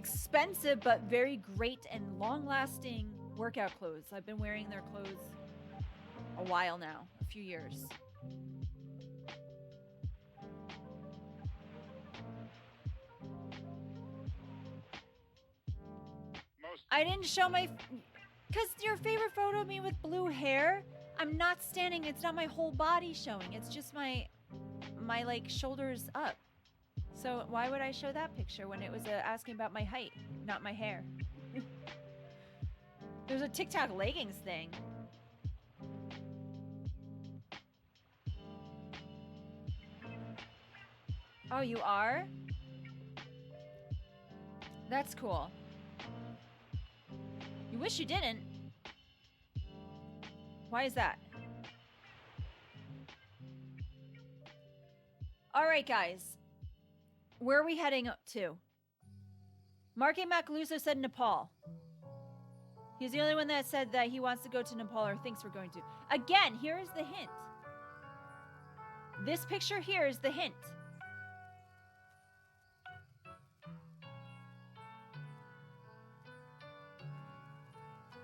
expensive but very great and long-lasting workout clothes. I've been wearing their clothes a while now, a few years. I didn't show my... Because your favorite photo of me with blue hair, I'm not standing. It's not my whole body showing. It's just my like, shoulders up. So why would I show that picture when it was asking about my height, not my hair? There's a TikTok leggings thing. Oh, you are? That's cool. You wish you didn't. Why is that? All right, guys. Where are we heading to? Mark A. Macaluso said Nepal. He's the only one that said that he wants to go to Nepal or thinks we're going to. Again, here is the hint. This picture here is the hint.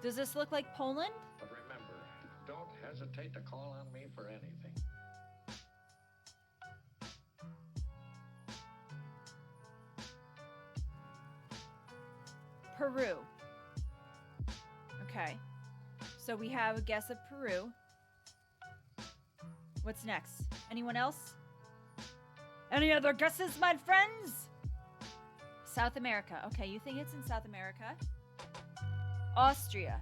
Does this look like Poland? But remember, don't hesitate to call on me for anything. Peru. Okay. So we have a guess of Peru. What's next? Anyone else? Any other guesses, my friends? South America. Okay, you think it's in South America? Austria.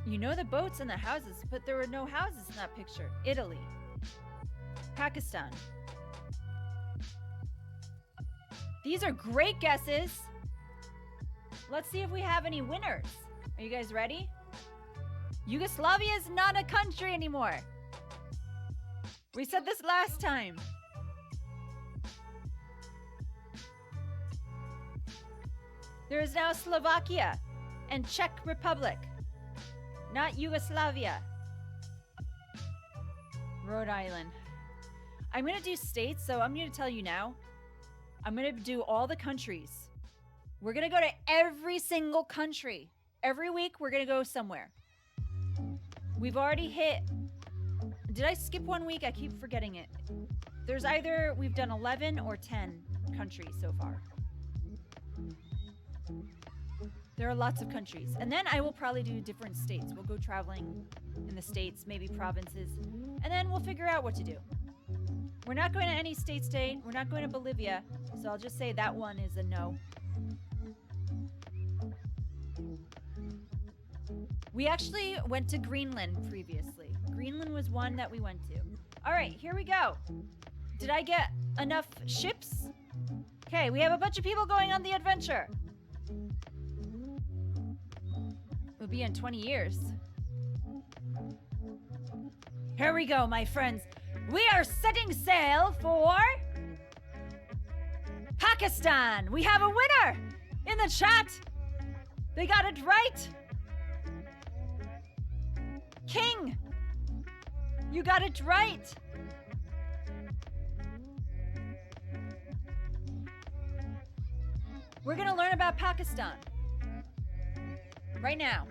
You know the boats and the houses, but there were no houses in that picture. Italy. Pakistan. These are great guesses. Let's see if we have any winners. Are you guys ready? Yugoslavia is not a country anymore. We said this last time. There is now Slovakia and Czech Republic, not Yugoslavia. Rhode Island. I'm going to do states, so I'm going to tell you now. I'm going to do all the countries. We're going to go to every single country. Every week, we're going to go somewhere. We've already hit... Did I skip one week? I keep forgetting it. There's either we've done 11 or 10 countries so far. There are lots of countries. And then I will probably do different states. We'll go traveling in the states, maybe provinces. And then we'll figure out what to do. We're not going to any state today. We're not going to Bolivia. So I'll just say that one is a no. We actually went to Greenland previously. Greenland was one that we went to. All right, here we go. Did I get enough ships? Okay, we have a bunch of people going on the adventure. We'll be in 20 years. Here we go, my friends. We are setting sail for Pakistan. We have a winner in the chat. They got it right. King, you got it right. We're going to learn about Pakistan right now.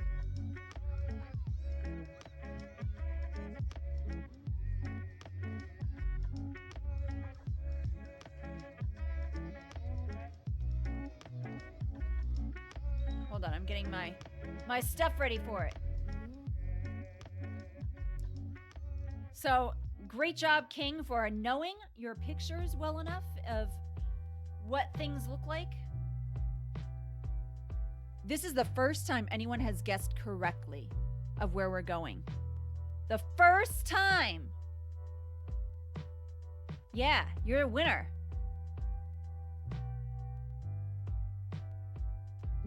Hold on, I'm getting my stuff ready for it. So, great job, King, for knowing your pictures well enough of what things look like. This is the first time anyone has guessed correctly of where we're going. The first time. Yeah, you're a winner.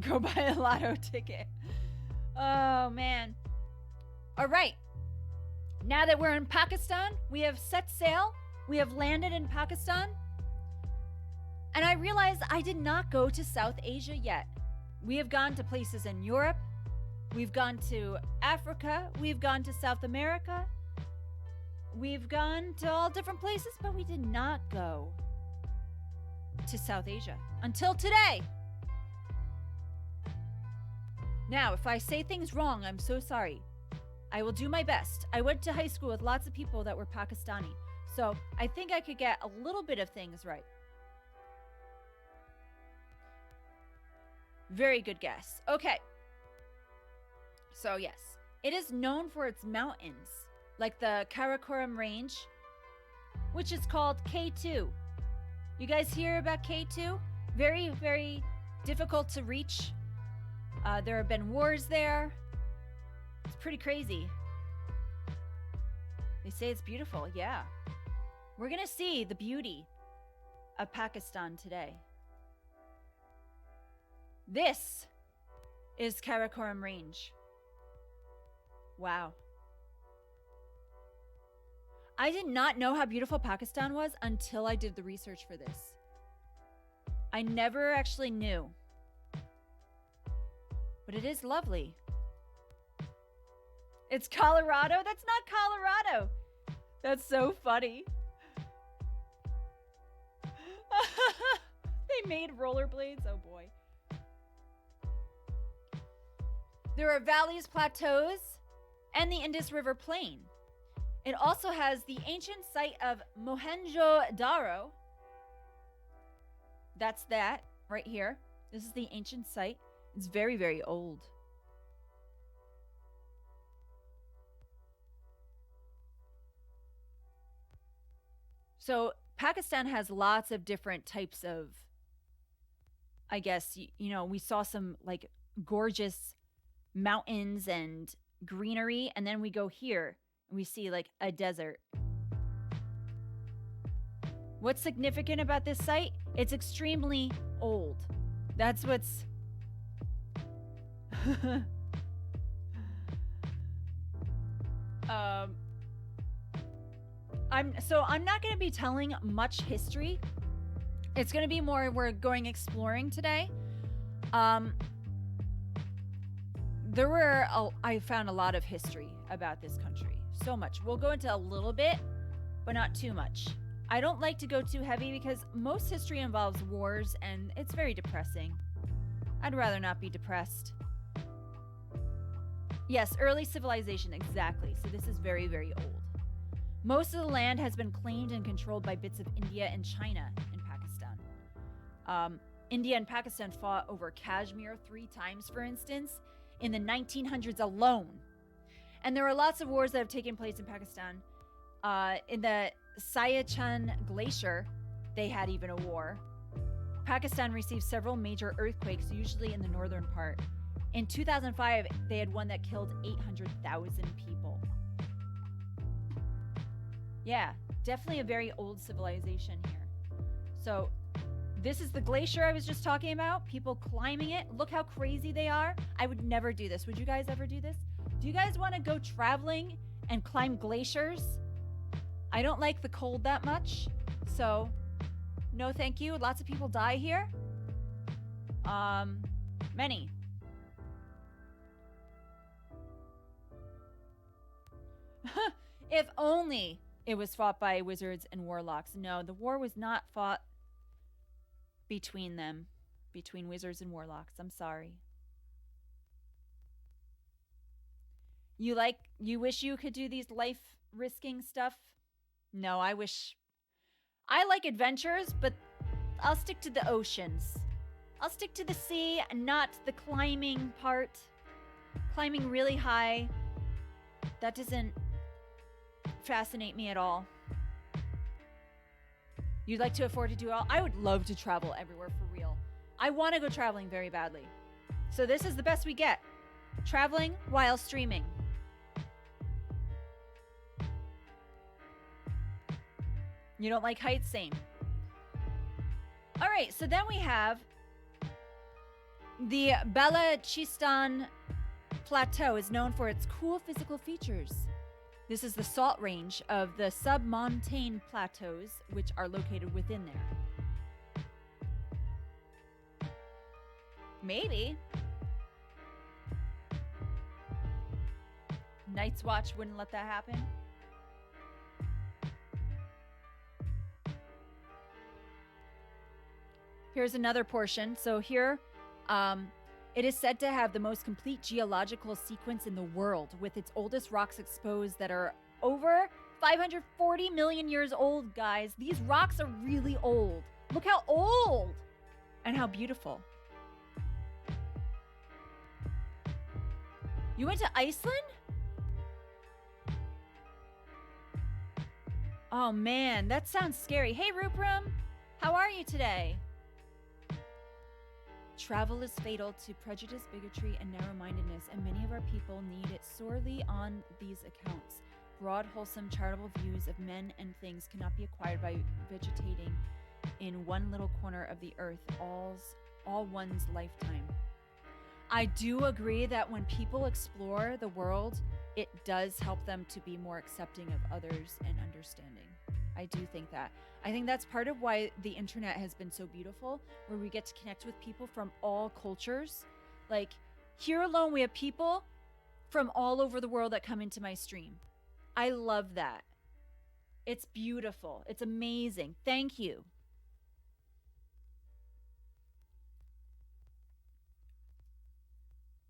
Go buy a lotto ticket. Oh, man. All right. Now that we're in Pakistan, we have set sail. We have landed in Pakistan. And I realized I did not go to South Asia yet. We have gone to places in Europe. We've gone to Africa. We've gone to South America. We've gone to all different places, but we did not go to South Asia until today. Now, if I say things wrong, I'm so sorry. I will do my best. I went to high school with lots of people that were Pakistani, so I think I could get a little bit of things right. Very good guess. Okay. So yes, it is known for its mountains, like the Karakoram Range, which is called K2. You guys hear about K2? Very, very difficult to reach. There have been wars there. It's pretty crazy. They say it's beautiful. Yeah. We're going to see the beauty of Pakistan today. This is Karakoram Range. Wow. I did not know how beautiful Pakistan was until I did the research for this. I never actually knew. But it is lovely. It's Colorado? That's not Colorado. That's so funny. They made rollerblades. Oh boy. There are valleys, plateaus, and the Indus River plain. It also has the ancient site of Mohenjo-Daro. That's that right here. This is the ancient site. It's very, very old. So Pakistan has lots of different types of, I guess, you know, we saw some like gorgeous mountains and greenery, and then we go here and we see like a desert. What's significant about this site? It's extremely old. That's what's I'm not going to be telling much history. It's going to be more we're going exploring today. I found a lot of history about this country. So much. We'll go into a little bit, but not too much. I don't like to go too heavy because most history involves wars and it's very depressing. I'd rather not be depressed. Yes, early civilization, exactly. So this is very, very old. Most of the land has been claimed and controlled by bits of India and China in Pakistan. India and Pakistan fought over Kashmir 3 times, for instance, in the 1900s alone. And there are lots of wars that have taken place in Pakistan. In the Siachen Glacier, they had even a war. Pakistan received several major earthquakes, usually in the northern part. In 2005, they had one that killed 800,000 people. Yeah, definitely a very old civilization here. So this is the glacier I was just talking about. People climbing it. Look how crazy they are. I would never do this. Would you guys ever do this? Do you guys want to go traveling and climb glaciers? I don't like the cold that much. So no thank you. Lots of people die here. Many. If only it was fought by wizards and warlocks. No, the war was not fought between them, between wizards and warlocks. I'm sorry. You wish you could do these life-risking stuff? No, I like adventures, but I'll stick to the oceans. I'll stick to the sea and not the climbing part. Climbing really high. That doesn't fascinate me at all. You'd like to afford to do all? I would love to travel everywhere for real. I want to go traveling very badly. So this is the best we get. Traveling while streaming. You don't like heights? Same. All right, so then we have the Chiston Plateau is known for its cool physical features. This is the salt range of the sub-montane plateaus, which are located within there. Maybe. Night's Watch wouldn't let that happen. Here's another portion. So here, it is said to have the most complete geological sequence in the world, with its oldest rocks exposed that are over 540 million years old, guys. These rocks are really old. Look how old and how beautiful. You went to Iceland? Oh man, that sounds scary. Hey, Rupram, how are you today? Travel is fatal to prejudice, bigotry, and narrow-mindedness, and many of our people need it sorely on these accounts. Broad, wholesome, charitable views of men and things cannot be acquired by vegetating in one little corner of the earth all one's lifetime. I do agree that when people explore the world, it does help them to be more accepting of others and understanding. I do think that. I think that's part of why the internet has been so beautiful, where we get to connect with people from all cultures. Like, here alone, we have people from all over the world that come into my stream. I love that. It's beautiful. It's amazing. Thank you.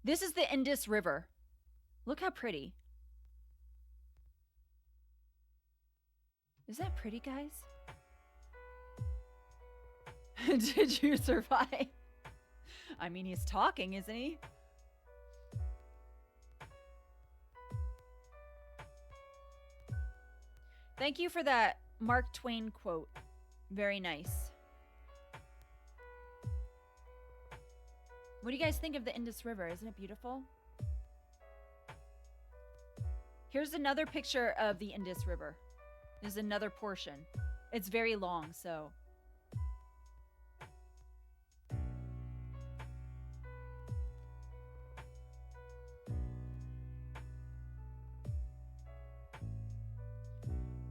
This is the Indus River. Look how pretty. Is that pretty, guys? Did you survive? I mean, he's talking, isn't he? Thank you for that Mark Twain quote. Very nice. What do you guys think of the Indus River? Isn't it beautiful? Here's another picture of the Indus River. There's another portion. It's very long, so.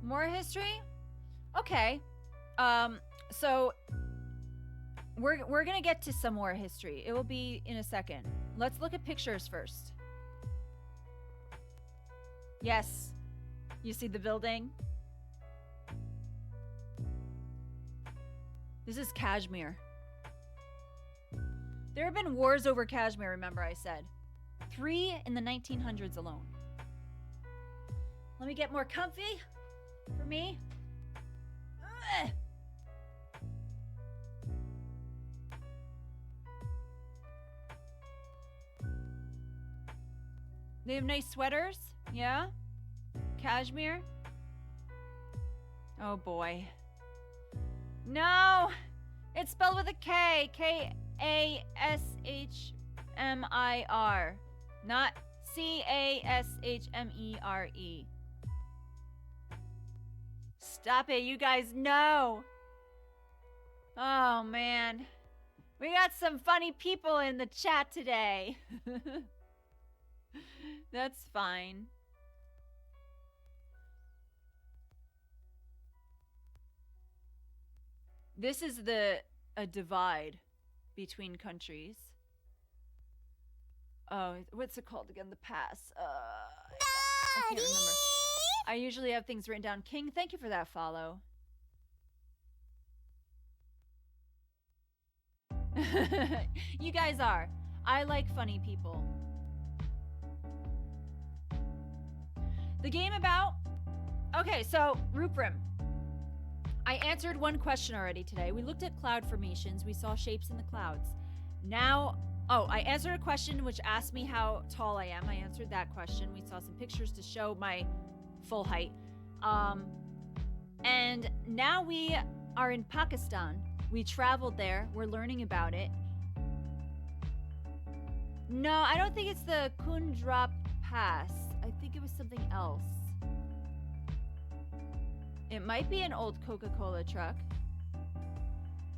More history? Okay. So we're gonna get to some more history. It will be in a second. Let's look at pictures first. Yes. You see the building? This is Kashmir. There have been wars over Kashmir, remember I said. 3 in the 1900s alone. Let me get more comfy for me. Ugh. They have nice sweaters, yeah? Kashmir? Oh boy. No! It's spelled with a K. K-A-S-H-M-I-R. Not C-A-S-H-M-E-R-E. Stop it, you guys know. Oh, man. We got some funny people in the chat today. That's fine. This is a divide between countries. Oh, what's it called again? The pass. I can't remember. I usually have things written down. King, thank you for that follow. You guys are. I like funny people. The game about... Okay, so, Ruprim. I answered one question already today. We looked at cloud formations. We saw shapes in the clouds. Now... Oh, I answered a question which asked me how tall I am. I answered that question. We saw some pictures to show my full height. And now we are in Pakistan. We traveled there. We're learning about it. No, I don't think it's the Kundra Pass. I think it was something else. It might be an old Coca-Cola truck.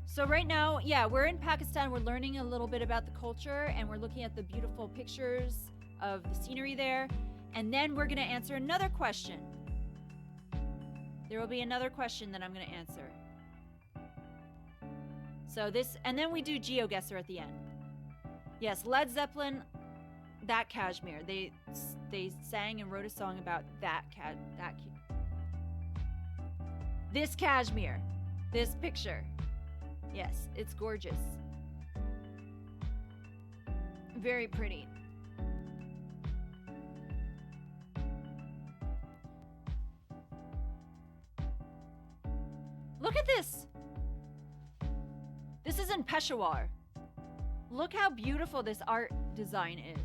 So right now, yeah, we're in Pakistan. We're learning a little bit about the culture, and we're looking at the beautiful pictures of the scenery there. And then we're going to answer another question. There will be another question that I'm going to answer. So this, and then we do GeoGuessr at the end. Yes, Led Zeppelin, that Kashmir. They sang and wrote a song about this Kashmir, this picture. Yes, it's gorgeous. Very pretty. Look at this. This is in Peshawar. Look how beautiful this art design is.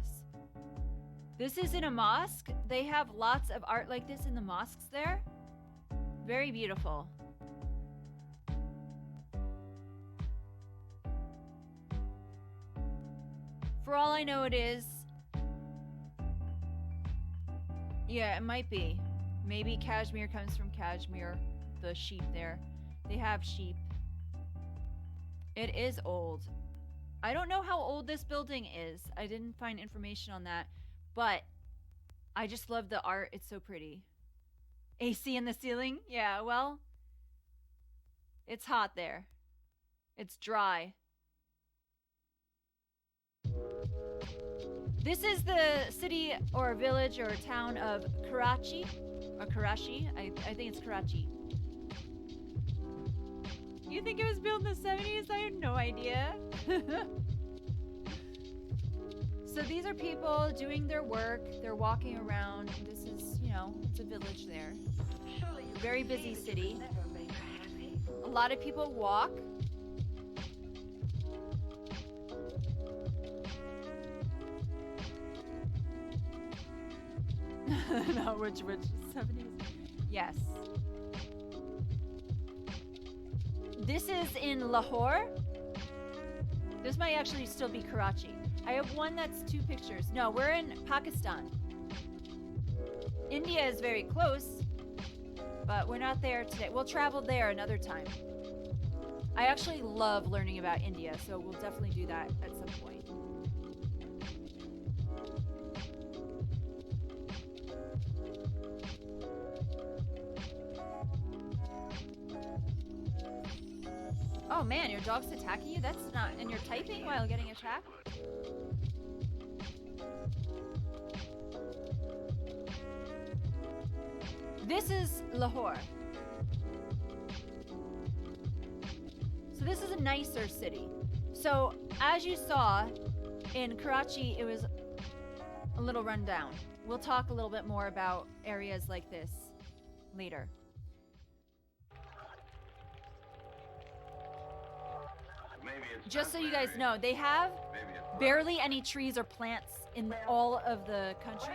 This is in a mosque. They have lots of art like this in the mosques there. Very beautiful. For all I know, it is. Yeah, it might be. Maybe Kashmir comes from Kashmir, the sheep there. They have sheep. It is old. I don't know how old this building is. I didn't find information on that. But I just love the art. It's so pretty. AC in the ceiling? Yeah, well, it's hot there. It's dry. This is the city or village or town of Karachi. Or Karachi. I think it's Karachi. You think it was built in the 70s? I have no idea. So these are people doing their work. They're walking around. This is, it's a village there. Very busy city. A lot of people walk. No, which 70s? Yes. This is in Lahore. This might actually still be Karachi. I have one that's 2 pictures. No, we're in Pakistan. India is very close, but we're not there today. We'll travel there another time. I actually love learning about India, so we'll definitely do that at some point. Oh man, your dog's attacking you? That's not... And you're typing while getting attacked? This is Lahore. So this is a nicer city. So as you saw, in Karachi, it was a little run down. We'll talk a little bit more about areas like this later. Just so you guys know, they have barely any trees or plants in all of the country.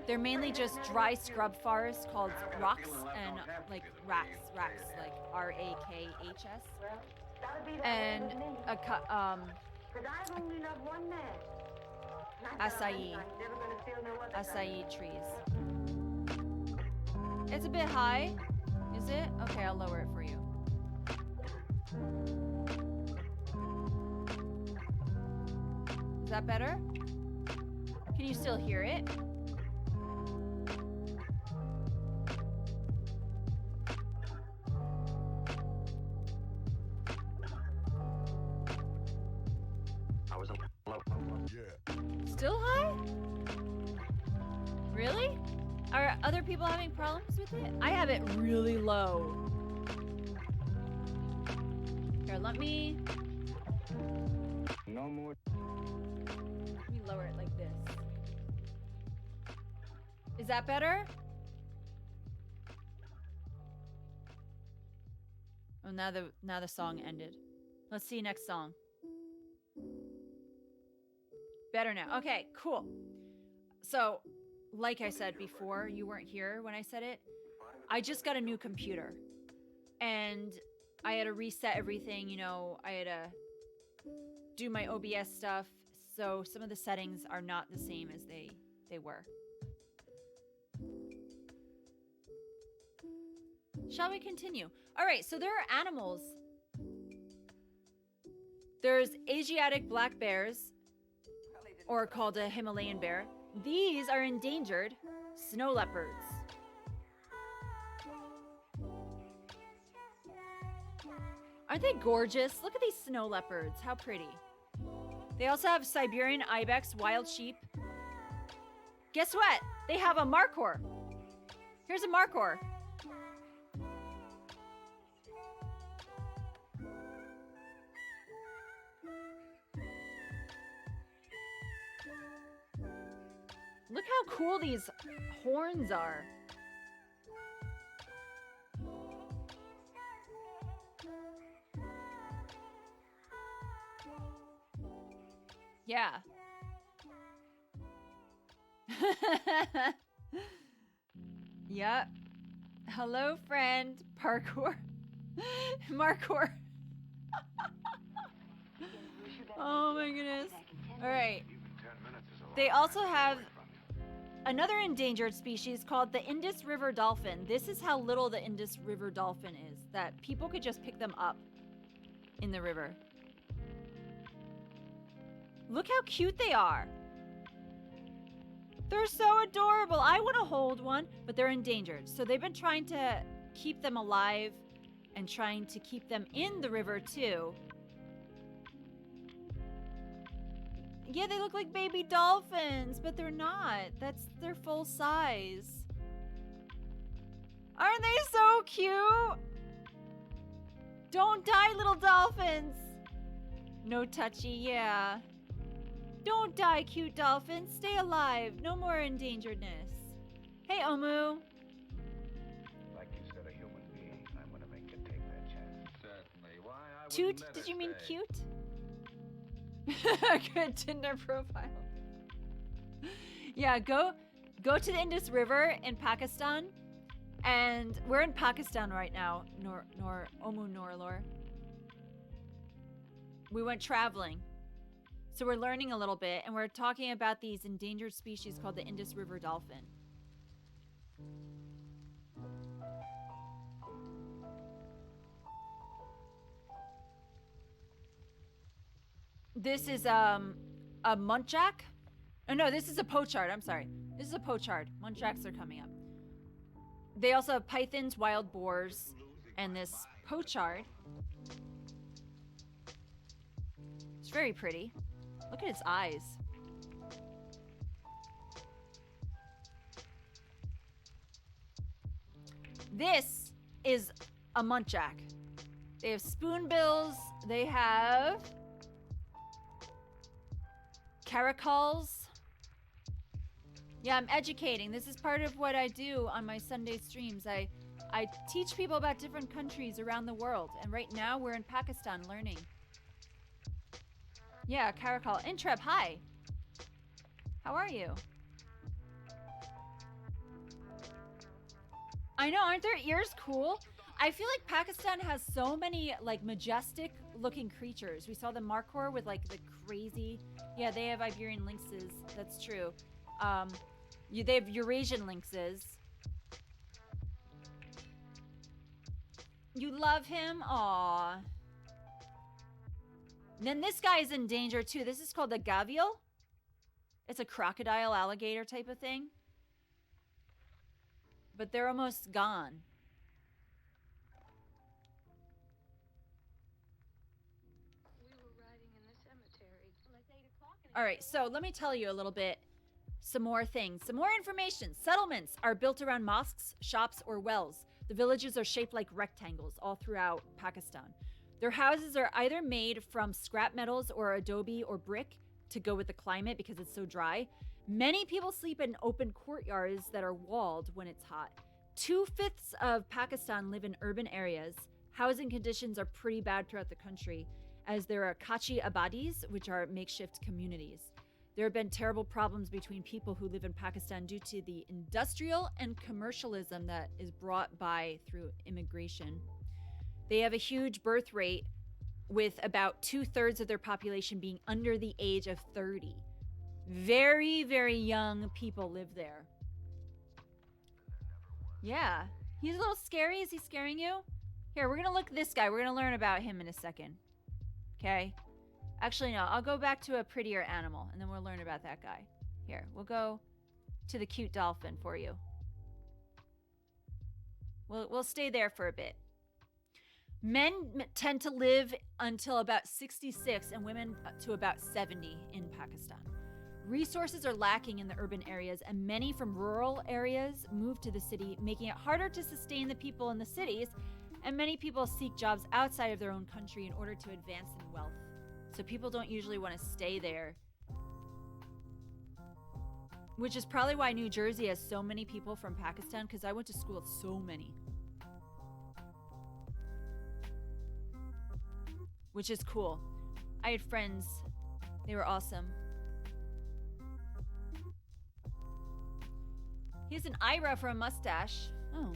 They're mainly just dry scrub forests called rocks and like racks, like R-A-K-H-S. And acai trees. It's a bit high, is it? Okay, I'll lower it for you. Is that better? Can you still hear it? I was low. Yeah. Still high? Really? Are other people having problems with it? I have it really low. Here, let me No more. lower it like this. Is that better? Oh, now the song ended. Let's see next song. Better now. Okay, cool. So, like I said before, you weren't here when I said it. I just got a new computer. And I had to reset everything, I had to do my OBS stuff. So some of the settings are not the same as they were. Shall we continue? All right, so there are animals. There's Asiatic black bears, or called a Himalayan bear. These are endangered snow leopards. Aren't they gorgeous? Look at these snow leopards. How pretty. They also have Siberian ibex, wild sheep. Guess what? They have a markhor. Here's a markhor. Look how cool these horns are. Yeah. Yep. Hello, friend. Parkour. Markour. Oh my goodness. All right. They also have another endangered species called the Indus River dolphin. This is how little the Indus River dolphin is, that people could just pick them up in the river. Look how cute they are. They're so adorable. I want to hold one, but they're endangered. So they've been trying to keep them alive and trying to keep them in the river too. Yeah, they look like baby dolphins, but they're not. That's their full size. Aren't they so cute? Don't die, little dolphins. No touchy, yeah. Don't die, cute dolphins. Stay alive. No more endangeredness. Hey, Omu. Like you said, a human being. I'm gonna make you take that chance. Certainly. Why, I Toot? wouldn't Did let you her mean stay. cute? Good Tinder profile. Yeah, go to the Indus River in Pakistan. And we're in Pakistan right now. Omu Norlor. We went traveling. So we're learning a little bit, and we're talking about these endangered species called the Indus River dolphin. This is a muntjac. Oh no, this is a pochard. I'm sorry. This is a pochard. Muntjacs are coming up. They also have pythons, wild boars, and this pochard. It's very pretty. Look at its eyes. This is a muntjac. They have spoonbills. They have caracals. Yeah, I'm educating. This is part of what I do on my Sunday streams. I teach people about different countries around the world. And right now we're in Pakistan learning. Yeah, Caracal. Intrep, hi. How are you? I know, aren't their ears cool? I feel like Pakistan has so many like majestic looking creatures. We saw the markhor with like the crazy, yeah, they have Iberian lynxes. That's true. They have Eurasian lynxes. You love him? Aww. And then this guy is in danger too. This is called the gavial. It's a crocodile alligator type of thing. But they're almost gone. We were riding in the cemetery. Well, it's 8 o'clock. All right, so let me tell you a little bit, some more things. Some more information. Settlements are built around mosques, shops, or wells. The villages are shaped like rectangles all throughout Pakistan. Their houses are either made from scrap metals or adobe or brick to go with the climate because it's so dry. Many people sleep in open courtyards that are walled when it's hot. 2/5 of Pakistan live in urban areas. Housing conditions are pretty bad throughout the country, as there are kachi abadis, which are makeshift communities. There have been terrible problems between people who live in Pakistan due to the industrial and commercialism that is brought by through immigration. They have a huge birth rate, with about 2/3 of their population being under the age of 30. Very, very young people live there. Yeah. He's a little scary. Is he scaring you? Here, we're going to look at this guy. We're going to learn about him in a second. Okay? Actually, no. I'll go back to a prettier animal, and then we'll learn about that guy. Here, we'll go to the cute dolphin for you. We'll stay there for a bit. Men tend to live until about 66 and women to about 70 in Pakistan. Resources are lacking in the urban areas, and many from rural areas move to the city, making it harder to sustain the people in the cities, and many people seek jobs outside of their own country in order to advance in wealth. So people don't usually want to stay there. Which is probably why New Jersey has so many people from Pakistan, because I went to school with so many. Which is cool. I had friends. They were awesome. He has an eyebrow for a mustache. Oh.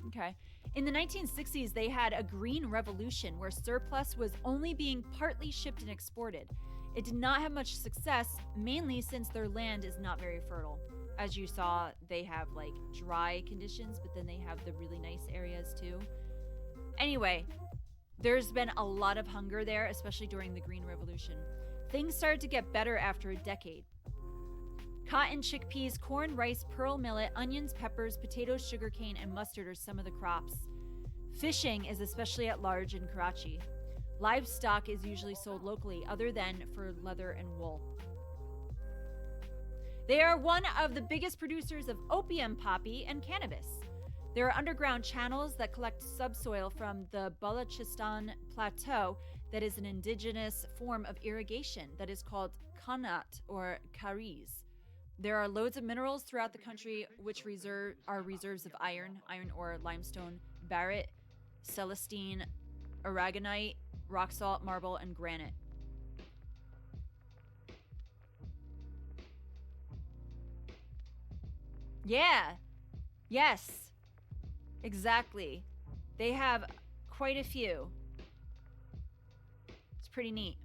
Okay. In the 1960s, they had a green revolution where surplus was only being partly shipped and exported. It did not have much success, mainly since their land is not very fertile. As you saw, they have like dry conditions, but then they have the really nice areas too. Anyway, there's been a lot of hunger there, especially during the Green Revolution. Things started to get better after a decade. Cotton, chickpeas, corn, rice, pearl millet, onions, peppers, potatoes, sugarcane, and mustard are some of the crops. Fishing is especially at large in Karachi. Livestock is usually sold locally, other than for leather and wool. They are one of the biggest producers of opium poppy and cannabis. There are underground channels that collect subsoil from the Balochistan Plateau that is an indigenous form of irrigation that is called kanat or karis. There are loads of minerals throughout the country which are reserves of iron ore, limestone, barite, celestine, aragonite, rock salt, marble, and granite. Yeah. Yes. Exactly. They have quite a few. It's pretty neat.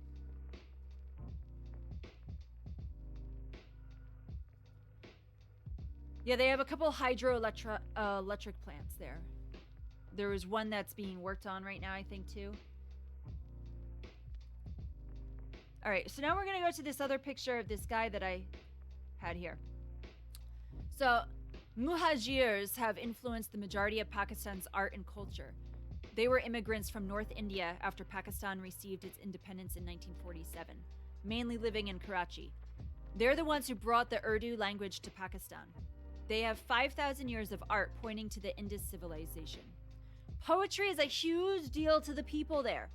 Yeah, they have a couple hydroelectric plants there. There is one that's being worked on right now, I think, too. All right, so now we're going to go to this other picture of this guy that I had here. So, Muhajirs have influenced the majority of Pakistan's art and culture. They were immigrants from North India after Pakistan received its independence in 1947, mainly living in Karachi. They're the ones who brought the Urdu language to Pakistan. They have 5,000 years of art pointing to the Indus civilization. Poetry is a huge deal to the people there.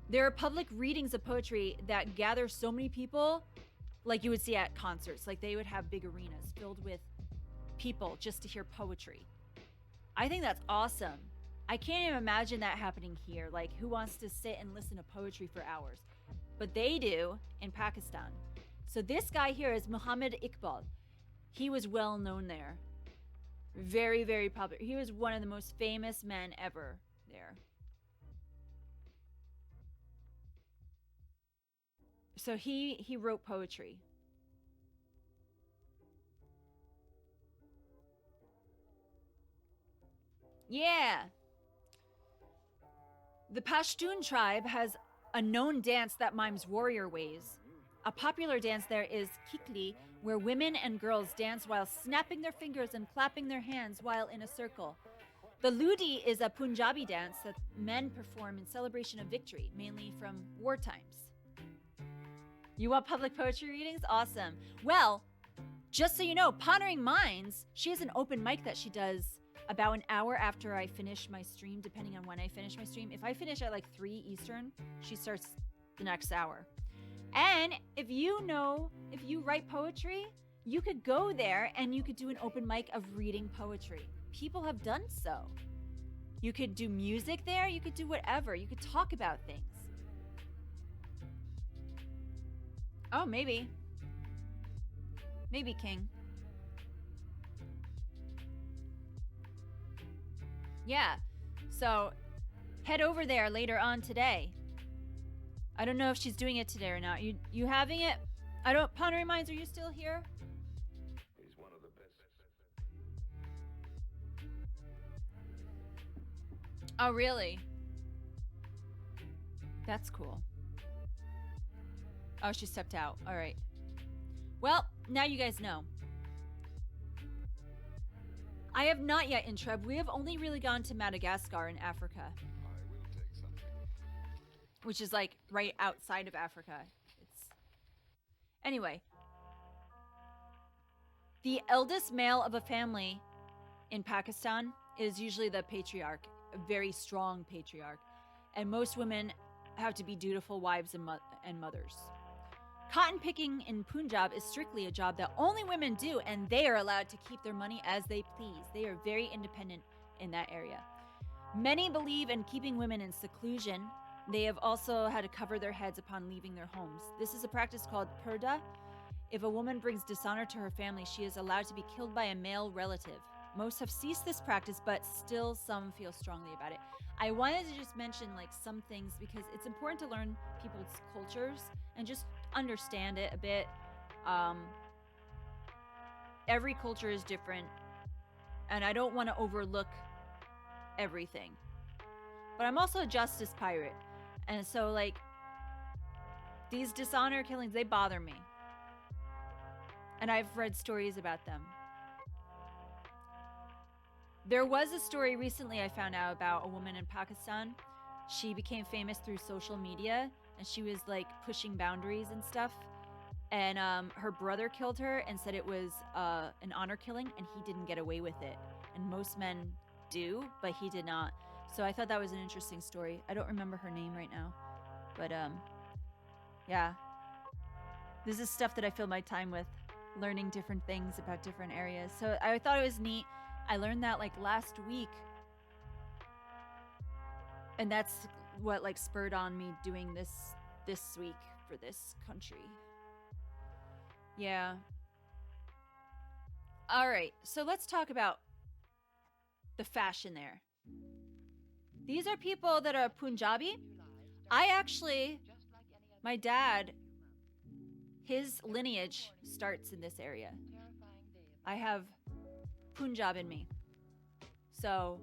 There are public readings of poetry that gather so many people, like you would see at concerts. Like they would have big arenas filled with people just to hear poetry. I think that's awesome. I can't even imagine that happening here. Like, who wants to sit and listen to poetry for hours? But they do in Pakistan. So this guy here is Muhammad Iqbal. He was well known there. Very, very popular. He was one of the most famous men ever there. So he wrote poetry. Yeah. The Pashtun tribe has a known dance that mimes warrior ways. A popular dance there is kikli, where women and girls dance while snapping their fingers and clapping their hands while in a circle. The ludi is a Punjabi dance that men perform in celebration of victory, mainly from war times. You want public poetry readings? Awesome. Well, just so you know, Pondering Minds, she has an open mic that she does about an hour after I finish my stream, depending on when I finish my stream. If I finish at like 3 Eastern, she starts the next hour. And if you write poetry, you could go there and you could do an open mic of reading poetry. People have done so. You could do music there. You could do whatever. You could talk about things. Oh, maybe. Maybe, King. Yeah. So head over there later on today. I don't know if she's doing it today or not. You having it? Pondering Minds, are you still here? He's one of the best. Oh, really? That's cool. Oh, she stepped out. All right. Well, now you guys know. I have not yet, Intreb. We have only really gone to Madagascar in Africa. Which is like right outside of Africa. Anyway. The eldest male of a family in Pakistan is usually the patriarch, a very strong patriarch. And most women have to be dutiful wives and mothers. Cotton picking in Punjab is strictly a job that only women do, and they are allowed to keep their money as they please. They are very independent in that area. Many believe in keeping women in seclusion. They have also had to cover their heads upon leaving their homes. This is a practice called purdah. If a woman brings dishonor to her family, she is allowed to be killed by a male relative. Most have ceased this practice, but still some feel strongly about it. I wanted to just mention like some things because it's important to learn people's cultures and just understand it a bit. Every culture is different, and I don't want to overlook everything. But I'm also a justice pirate, and so like these dishonor killings, they bother me. And I've read stories about them. There was a story recently I found out about a woman in Pakistan. She became famous through social media, and she was like pushing boundaries and stuff. And her brother killed her and said it was an honor killing, and he didn't get away with it. And most men do, but he did not. So I thought that was an interesting story. I don't remember her name right now, but yeah. This is stuff that I fill my time with, learning different things about different areas. So I thought it was neat. I learned that like last week, and that's what like spurred on me doing this week for this country. Yeah. All right, so let's talk about the fashion there. These are people that are Punjabi. My dad, his lineage starts in this area. I have Punjab in me. So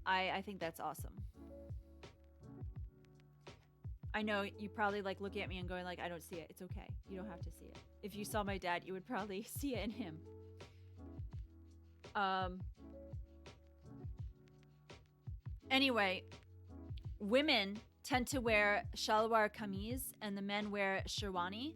I think that's awesome. I know you probably like looking at me and going like, I don't see it. It's okay. You don't have to see it. If you saw my dad, you would probably see it in him. Anyway, women tend to wear shalwar kameez and the men wear sherwani.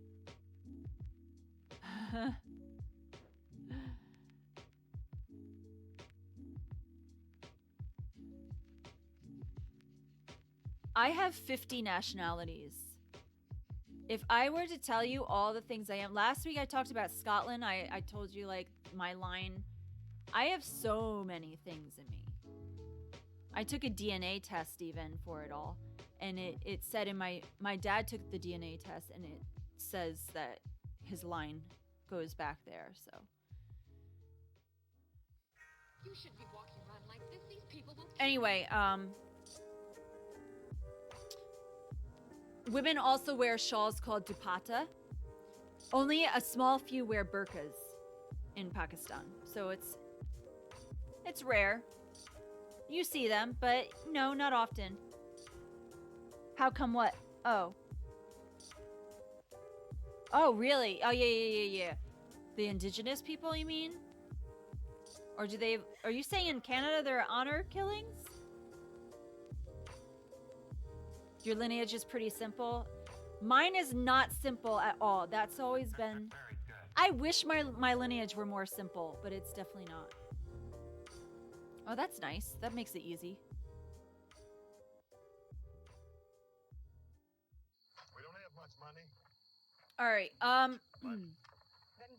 I have 50 nationalities. If I were to tell you all the things I am, last week I talked about Scotland. I told you like my line. I have so many things in me. I took a DNA test even for it all. And it said in my dad took the DNA test, and it says that his line goes back there, so. You should be walking around like this. These people will Anyway, women also wear shawls called dupatta. Only a small few wear burqas in Pakistan. So it's rare. You see them, but no, not often. How come what? Oh, really? Oh, yeah. The indigenous people, you mean? Or are you saying in Canada there are honor killings? Your lineage is pretty simple. Mine is not simple at all. That's always been... I wish my lineage were more simple, but it's definitely not. Oh, that's nice. That makes it easy. We don't have much money. All right. Then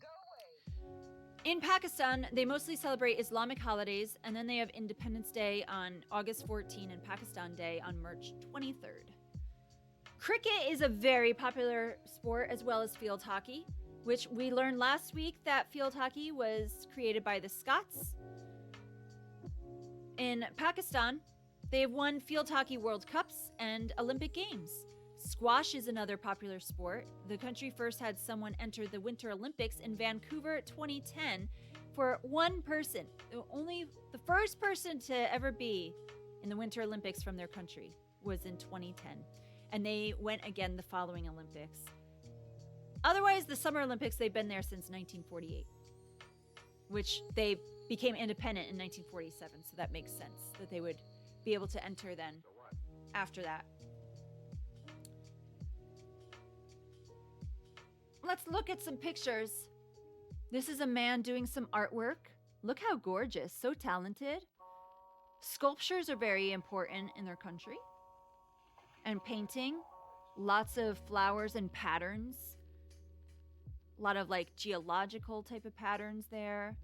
go away. In Pakistan, they mostly celebrate Islamic holidays, and then they have Independence Day on August 14 and Pakistan Day on March 23rd. Cricket is a very popular sport, as well as field hockey, which we learned last week that field hockey was created by the Scots. In Pakistan, they have won field hockey World Cups and Olympic Games. Squash is another popular sport. The country first had someone enter the Winter Olympics in Vancouver 2010 for one person. Only the first person to ever be in the Winter Olympics from their country was in 2010. And they went again the following Olympics. Otherwise, the Summer Olympics, they've been there since 1948, which they became independent in 1947. So that makes sense that they would be able to enter then after that. Let's look at some pictures. This is a man doing some artwork. Look how gorgeous, so talented. Sculptures are very important in their country. And painting. Lots of flowers and patterns. A lot of like geological type of patterns there.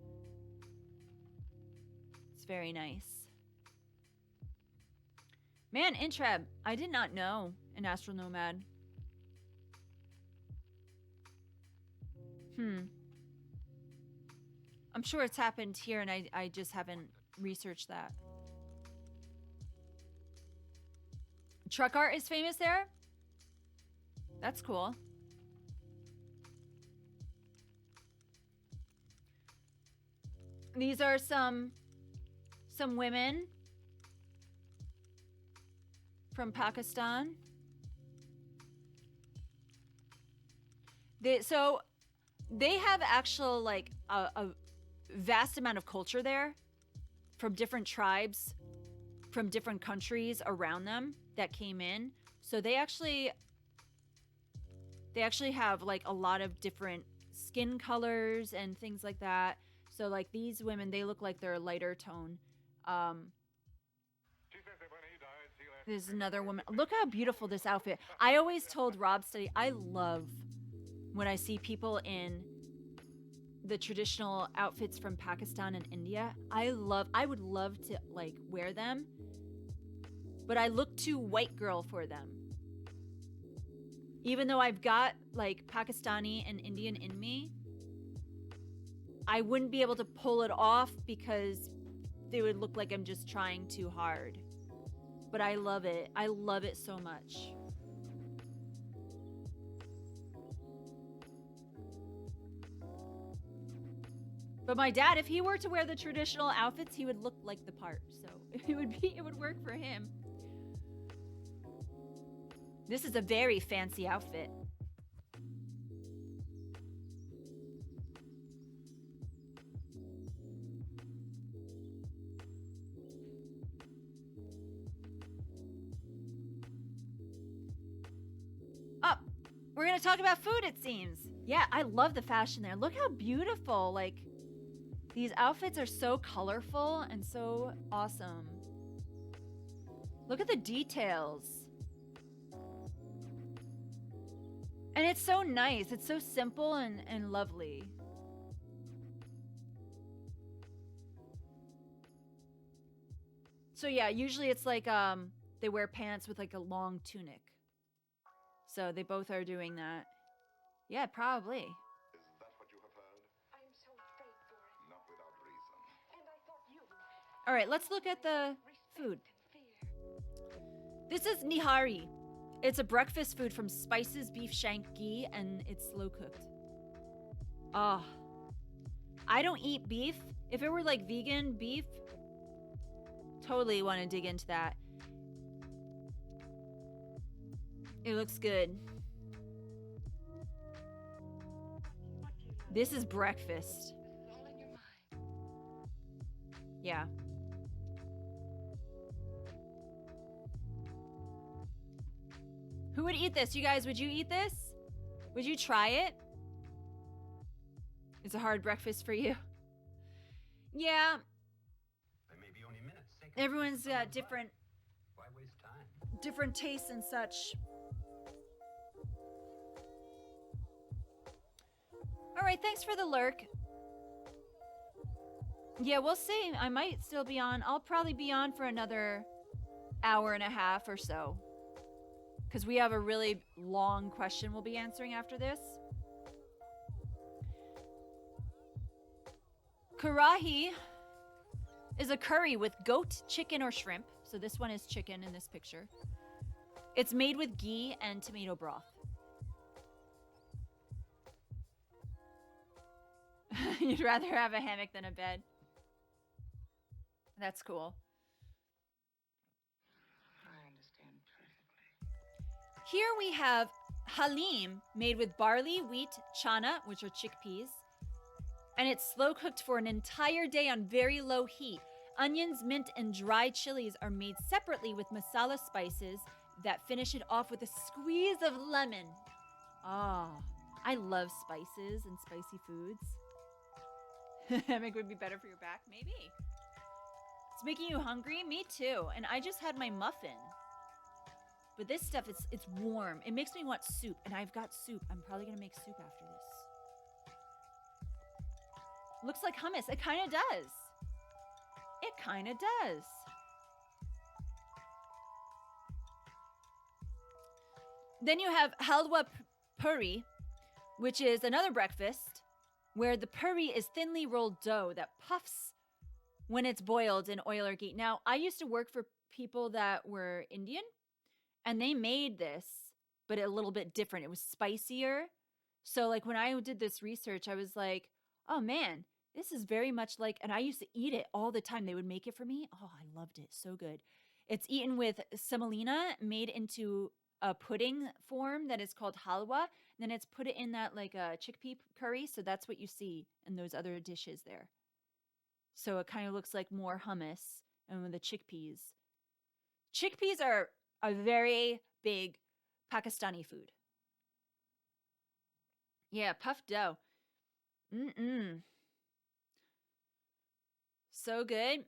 It's very nice. Man, Intrab, I did not know an Astral Nomad. I'm sure it's happened here and I just haven't researched that. Truck art is famous there? That's cool. These are some women from Pakistan. They have actual like a vast amount of culture there from different tribes, from different countries around them that came in. So they actually have like a lot of different skin colors and things like that. So like these women, they look like they're a lighter tone. There's another woman. Look how beautiful this outfit. I always told Rob Study, I love when I see people in the traditional outfits from Pakistan and India. I would love to like wear them, but I look too white girl for them. Even though I've got like Pakistani and Indian in me, I wouldn't be able to pull it off because they would look like I'm just trying too hard. But I love it. I love it so much. But my dad, if he were to wear the traditional outfits, he would look like the part. So it would work for him. This is a very fancy outfit. We're gonna talk about food, it seems. Yeah, I love the fashion there. Look how beautiful. Like, these outfits are so colorful and so awesome. Look at the details. And it's so nice. It's so simple and lovely. So yeah, usually it's like they wear pants with like a long tunic. So they both are doing that. Yeah, probably. Is that what you have heard? I'm so afraid for it. Not without reason. And I thought you All right, let's look at the food. fear. This is nihari. It's a breakfast food from spices, beef shank, ghee, and it's slow cooked. Oh, I don't eat beef. If it were like vegan beef, totally want to dig into that. It looks good. This is breakfast. This is all in your mind. Yeah. Who would eat this? You guys, would you eat this? Would you try it? It's a hard breakfast for you. Yeah. There may be only minutes. Everyone's got different Why waste time? different tastes and such. All right, thanks for the lurk. Yeah, we'll see. I might still be on. I'll probably be on for another hour and a half or so. Because we have a really long question we'll be answering after this. Karahi is a curry with goat, chicken, or shrimp. So this one is chicken in this picture. It's made with ghee and tomato broth. You'd rather have a hammock than a bed. That's cool. I understand perfectly. Here we have halim made with barley, wheat, chana, which are chickpeas. And it's slow cooked for an entire day on very low heat. Onions, mint, and dried chilies are made separately with masala spices that finish it off with a squeeze of lemon. Ah, I love spices and spicy foods. Hammock would be better for your back, maybe. It's making you hungry? Me too. And I just had my muffin. But this stuff, it's warm. It makes me want soup, and I've got soup. I'm probably gonna make soup after this. Looks like hummus. It kind of does. It kind of does. Then you have Haldwa Puri, which is another breakfast where the puri is thinly rolled dough that puffs when it's boiled in oil or ghee. Now, I used to work for people that were Indian, and they made this, but a little bit different. It was spicier. So like when I did this research, I was like, oh man, this is very much like, and I used to eat it all the time. They would make it for me. Oh, I loved it. So good. It's eaten with semolina made into a pudding form that is called halwa. And then it's put it in that like a chickpea curry. So that's what you see in those other dishes there. So it kind of looks like more hummus and with the chickpeas. Chickpeas are a very big Pakistani food. Yeah, puffed dough. So good.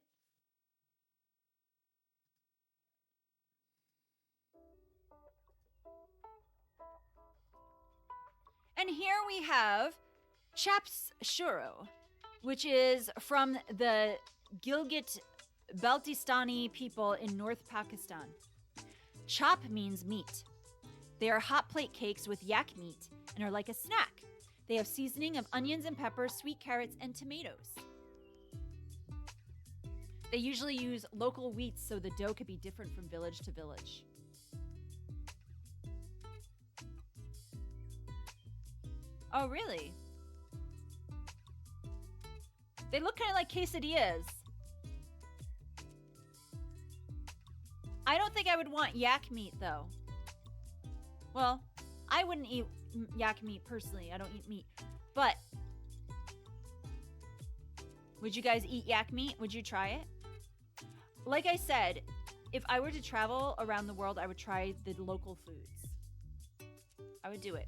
And here we have chaps shuro, which is from the Gilgit-Baltistani people in North Pakistan. Chop means meat. They are hot plate cakes with yak meat and are like a snack. They have seasoning of onions and peppers, sweet carrots, and tomatoes. They usually use local wheats so the dough could be different from village to village. Oh, really? They look kind of like quesadillas. I don't think I would want yak meat, though. Well, I wouldn't eat yak meat personally. I don't eat meat. But would you guys eat yak meat? Would you try it? Like I said, if I were to travel around the world, I would try the local foods. I would do it.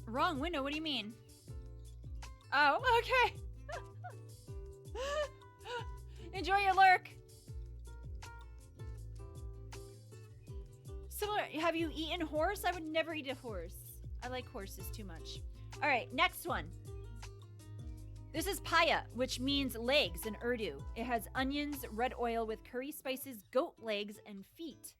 Wrong window, what do you mean? Oh, okay. Enjoy your lurk. Similar, have you eaten horse? I would never eat a horse. I like horses too much. All right, next one. This is paya, which means legs in Urdu. It has onions, red oil with curry spices, goat legs, and feet.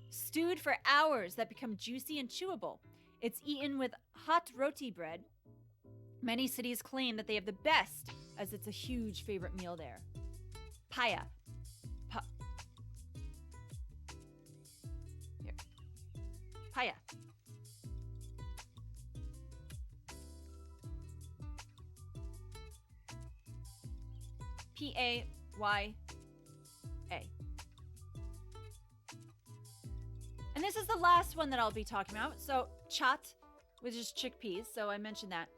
Stewed for hours that become juicy and chewable. It's eaten with hot roti bread. Many cities claim that they have the best, as it's a huge favorite meal there. Paya. Here. Paya. Paya. And this is the last one that I'll be talking about. So chat, which is chickpeas. So I mentioned that.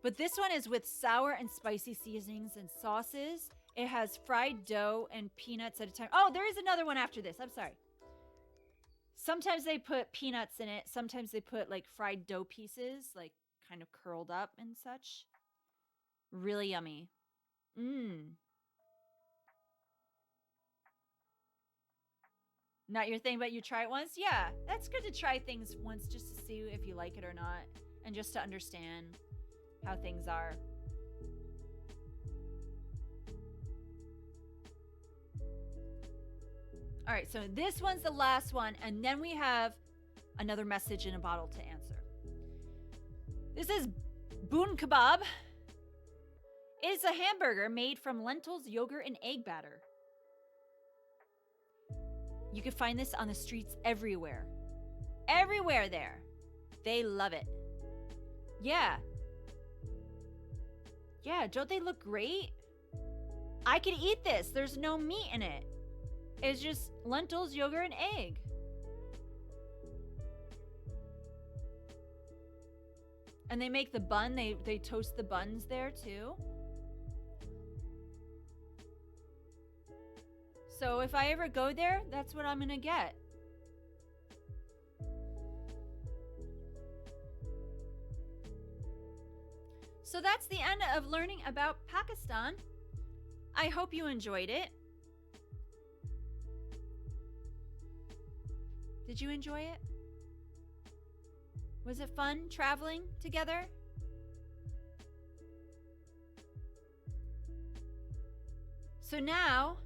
But this one is with sour and spicy seasonings and sauces. It has fried dough and peanuts at a time. Oh, there is another one after this. I'm sorry. Sometimes they put peanuts in it. Sometimes they put like fried dough pieces, like kind of curled up and such. Really yummy. Not your thing, but you try it once? Yeah, that's good to try things once just to see if you like it or not. And just to understand how things are. All right, so this one's the last one. And then we have another message in a bottle to answer. This is Boon Kebab. It's a hamburger made from lentils, yogurt, and egg batter. You can find this on the streets everywhere. Everywhere there. They love it. Yeah. Yeah, don't they look great? I could eat this. There's no meat in it. It's just lentils, yogurt, and egg. And they make the bun. They toast the buns there too. So if I ever go there, that's what I'm gonna get. So that's the end of learning about Pakistan. I hope you enjoyed it. Did you enjoy it? Was it fun traveling together? So now